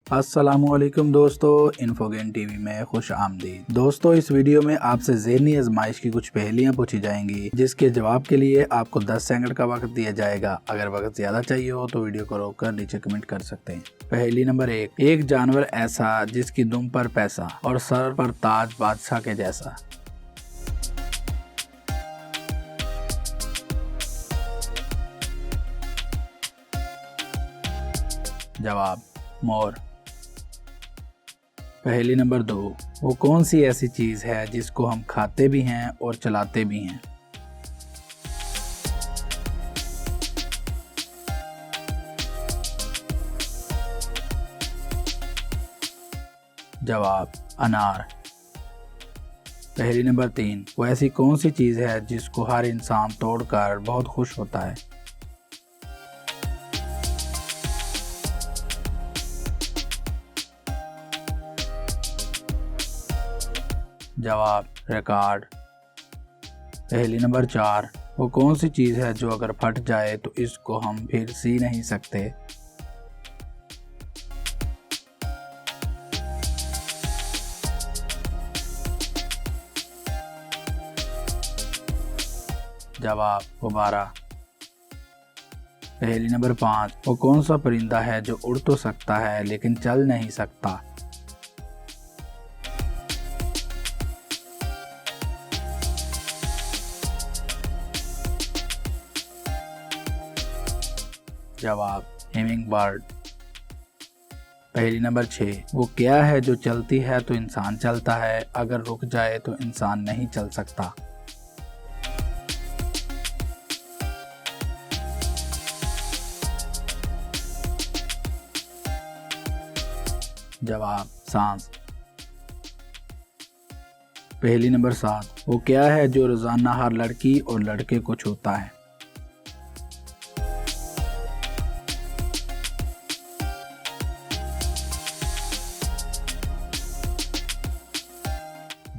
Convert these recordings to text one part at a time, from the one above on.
अस्सलामुअलैकुम दोस्तों, इन्फोगेन टीवी में खुश आमदीद। दोस्तों, इस वीडियो में आपसे ज़हनी आजमाइश की कुछ पहेलियां पूछी जाएंगी, जिसके जवाब के लिए आपको 10 सेकंड का वक्त दिया जाएगा। अगर वक्त ज्यादा चाहिए हो तो वीडियो को रोककर नीचे कमेंट कर सकते हैं। पहेली नंबर 1। एक जानवर ऐसा जिसकी दुम पर पैसा और सर पर ताज बादशाह के जैसा। जवाब मोर। पहेली नंबर 2। वो कौन सी ऐसी चीज है जिसको हम खाते भी हैं और चलाते भी हैं। जवाब अनार। पहेली नंबर 3। वो ऐसी कौन सी चीज है जिसको हर इंसान तोड़कर बहुत खुश होता है। जवाब रिकॉर्ड। पहेली नंबर 4। वो कौन सी चीज है जो अगर फट जाए तो इसको हम फिर सी नहीं सकते। जवाब गुब्बारा। पहेली नंबर 5। वो कौन सा परिंदा है जो उड़ तो सकता है लेकिन चल नहीं सकता। जवाब हिमिंग बर्ड। पहेली नंबर 6। वो क्या है जो चलती है तो इंसान चलता है, अगर रुक जाए तो इंसान नहीं चल सकता। जवाब सांस। पहेली नंबर 7। वो क्या है जो रोजाना हर लड़की और लड़के को छूता है।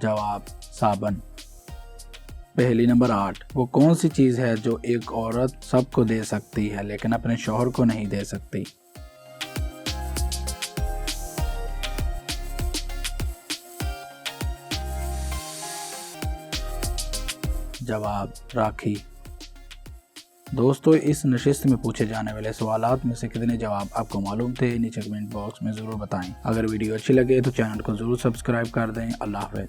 जवाब साबन। पहेली नंबर 8। वो कौन सी चीज है जो एक औरत सबको दे सकती है लेकिन अपने शौहर को नहीं दे सकती। जवाब राखी। दोस्तों, इस नशिस्त में पूछे जाने वाले सवालात में से कितने जवाब आपको मालूम थे, नीचे कमेंट बॉक्स में जरूर बताएं। अगर वीडियो अच्छी लगे तो चैनल को जरूर सब्सक्राइब कर दें। अल्लाह हाफ़िज़।